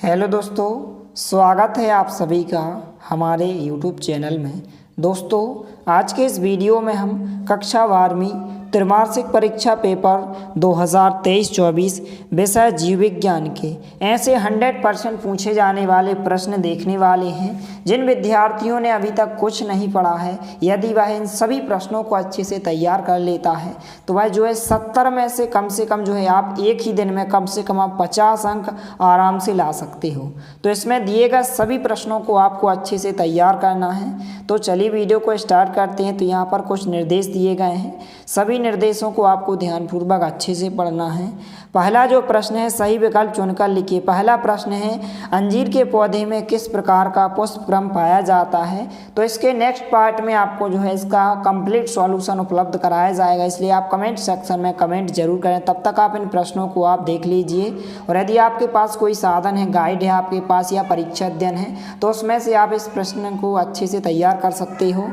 Hello दोस्तों, स्वागत है आप सभी का हमारे यूट्यूब चैनल में। दोस्तों, आज के इस वीडियो में हम कक्षा 12वीं त्रैमासिक परीक्षा पेपर 2023-24 विषय जीव विज्ञान के ऐसे 100% पूछे जाने वाले प्रश्न देखने वाले हैं जिन विद्यार्थियों ने अभी तक कुछ नहीं पढ़ा है। यदि वह इन सभी प्रश्नों को अच्छे से तैयार कर लेता है तो वह जो है 70 में से कम जो है आप एक ही दिन में कम से कम आप 50 अंक आराम से ला सकते हो। तो इसमें दिए गए सभी प्रश्नों को आपको अच्छे से तैयार करना है। तो चलिए वीडियो को स्टार्ट करते हैं। तो यहाँ पर कुछ निर्देश दिए गए हैं, सभी निर्देशों को आपको ध्यानपूर्वक अच्छे से पढ़ना है। पहला जो प्रश्न है, सही विकल्प चुनकर लिखिए। पहला प्रश्न है, अंजीर के पौधे में किस प्रकार का पुष्पक्रम पाया जाता है। तो इसके नेक्स्ट पार्ट में आपको जो है इसका कंप्लीट सॉल्यूशन उपलब्ध कराया जाएगा, इसलिए आप कमेंट सेक्शन में कमेंट जरूर करें। तब तक आप इन प्रश्नों को आप देख लीजिए, और यदि आपके पास कोई साधन है, गाइड है आपके पास या परीक्षा अध्ययन है, तो उसमें से आप इस प्रश्न को अच्छे से तैयार कर सकते हो।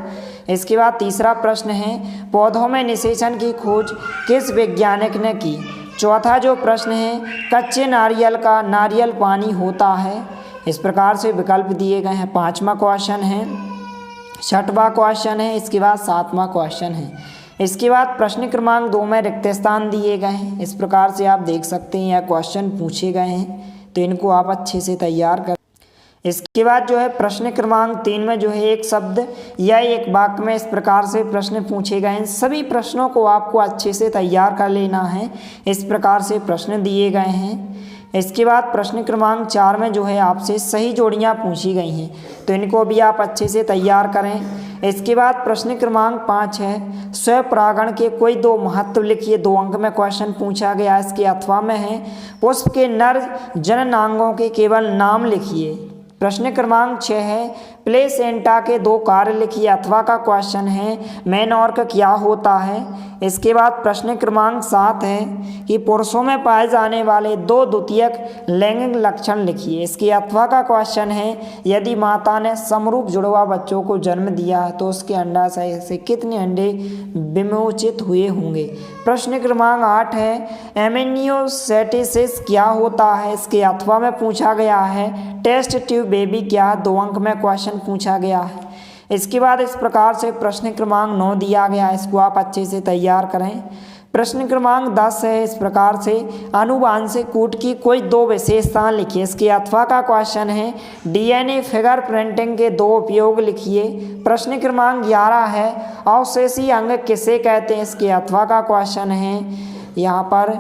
इसके बाद तीसरा प्रश्न है, पौधों में निषेचन की खोज किस वैज्ञानिक ने की। चौथा जो प्रश्न है, कच्चे नारियल का नारियल पानी होता है। इस प्रकार से विकल्प दिए गए हैं। पांचवा क्वेश्चन है, छठवां क्वेश्चन है, इसके बाद सातवां क्वेश्चन है। इसके बाद प्रश्न क्रमांक 2 में रिक्त स्थान दिए गए हैं। इस प्रकार से आप देख सकते हैं यह क्वेश्चन पूछे गए हैं, तो इनको आप अच्छे से तैयार कर। इसके बाद जो है प्रश्न क्रमांक 3 में जो है एक शब्द या एक वाक्य में इस प्रकार से प्रश्न पूछे गए हैं। सभी प्रश्नों को आपको अच्छे से तैयार कर लेना है। इस प्रकार से प्रश्न दिए गए हैं। इसके बाद प्रश्न क्रमांक 4 में जो है आपसे सही जोड़ियां पूछी गई हैं, तो इनको भी आप अच्छे से तैयार करें। इसके बाद प्रश्न क्रमांक 5 है, स्वपरागण के कोई 2 महत्व लिखिए। 2 अंक में क्वेश्चन पूछा गया। इसके अथवा में है, पुष्प के नर जननांगों के केवल नाम लिखिए। प्रश्न क्रमांक 6 है, प्लेसेंटा के 2 कार्य लिखिए। अथवा का क्वेश्चन है, मेनोर्क क्या होता है। इसके बाद प्रश्न क्रमांक 7 है कि पुरुषों में पाए जाने वाले 2 द्वितीयक लैंगिक लक्षण लिखिए। इसके अथवा का क्वेश्चन है, यदि माता ने समरूप जुड़वा बच्चों को जन्म दिया है तो उसके अंडाशय से कितने अंडे विमोचित हुए होंगे। प्रश्न क्रमांक 8 है, एमेनियोसेटेसिस क्या होता है। इसके अथवा में पूछा गया है, टेस्ट ट्यूब बेबी क्या। 2 अंक में क्वेश्चन पूछा गया है। इसके बाद इस प्रकार से प्रश्न क्रमांक 9 दिया गया है, इसको आप अच्छे से तैयार करें। प्रश्न क्रमांक 10 है, इस प्रकार से आनुवांशिक कूट की कोई 2 विशेषताएं लिखिए। इसके अथवा का क्वेश्चन है, डीएनए फिंगर प्रिंटिंग के 2 उपयोग लिखिए। प्रश्न क्रमांक 11 है, अवशेषी अंग किसे कहते हैं। इसके अथवा का क्वेश्चन है यहाँ पर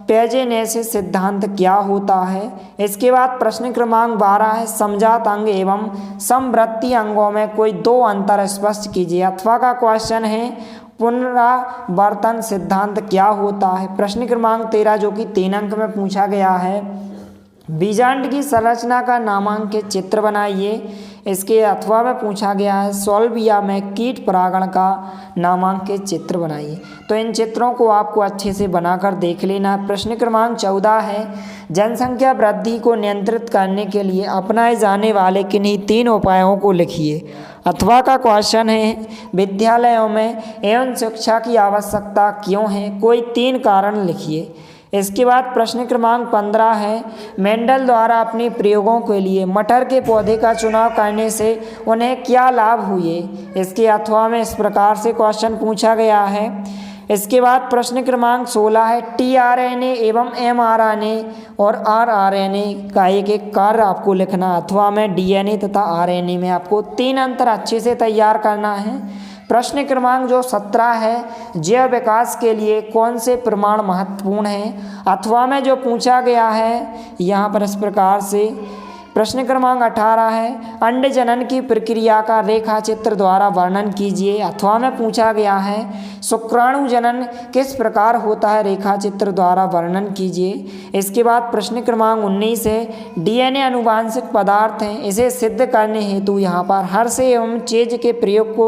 पेजेनेसिस सिद्धांत क्या होता है। इसके बाद प्रश्न क्रमांक 12 है, समजात अंग एवं समवृत्ति अंगों में कोई 2 अंतर स्पष्ट कीजिए। अथवा का क्वेश्चन है, पुनरावर्तन सिद्धांत क्या होता है। प्रश्न क्रमांक 13 जो कि 3 अंक में पूछा गया है, बीजांड की संरचना का नामांकित चित्र बनाइए। इसके अथवा में पूछा गया है, सोल्विया में कीट परागण का नामांकित चित्र बनाइए। तो इन चित्रों को आपको अच्छे से बनाकर देख लेना। प्रश्न क्रमांक 14 है, जनसंख्या वृद्धि को नियंत्रित करने के लिए अपनाए जाने वाले किन्हीं 3 उपायों को लिखिए। अथवा का क्वेश्चन है, विद्यालयों में एवं शिक्षा की आवश्यकता क्यों है। कोई 3 कारण लिखिए। इसके बाद प्रश्न क्रमांक 15 है, मेंडल द्वारा अपने प्रयोगों के लिए मटर के पौधे का चुनाव करने से उन्हें क्या लाभ हुए। इसके अथवा में इस प्रकार से क्वेश्चन पूछा गया है। इसके बाद प्रश्न क्रमांक 16 है, टीआरएनए एवं एमआरएनए और आरआरएनए का एक कार्य आपको लिखना। अथवा में डीएनए तथा आरएनए में आपको 3 अंतर अच्छे से तैयार करना है। प्रश्न क्रमांक जो 17 है, जैव विकास के लिए कौन से प्रमाण महत्वपूर्ण हैं। अथवा में जो पूछा गया है यहाँ पर इस प्रकार से प्रश्न क्रमांक 18 है, अंड जनन की प्रक्रिया का रेखा चित्र द्वारा वर्णन कीजिए। अथवा में पूछा गया है, शुक्राणु जनन किस प्रकार होता है, रेखा चित्र द्वारा वर्णन कीजिए। इसके बाद प्रश्न क्रमांक 19 है, डीएनए अनुवांशिक पदार्थ हैं, इसे सिद्ध करने हेतु यहाँ पर हर्ष एवं चेज के प्रयोग को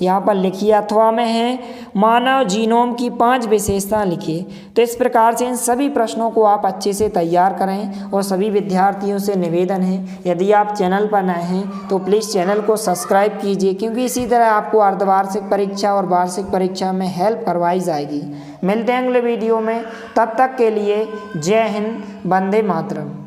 यहाँ पर लिखिए। अथवा में है, मानव जीनोम की 5 विशेषता लिखिए। तो इस प्रकार से इन सभी प्रश्नों को आप अच्छे से तैयार करें, और सभी विद्यार्थियों से निवेदन है, यदि आप चैनल पर नए हैं तो प्लीज़ चैनल को सब्सक्राइब कीजिए, क्योंकि इसी तरह आपको अर्धवार्षिक परीक्षा और वार्षिक परीक्षा में हेल्प करवाई जाएगी। मिलते हैं अगले वीडियो में, तब तक के लिए जय हिंद, वंदे मातरम।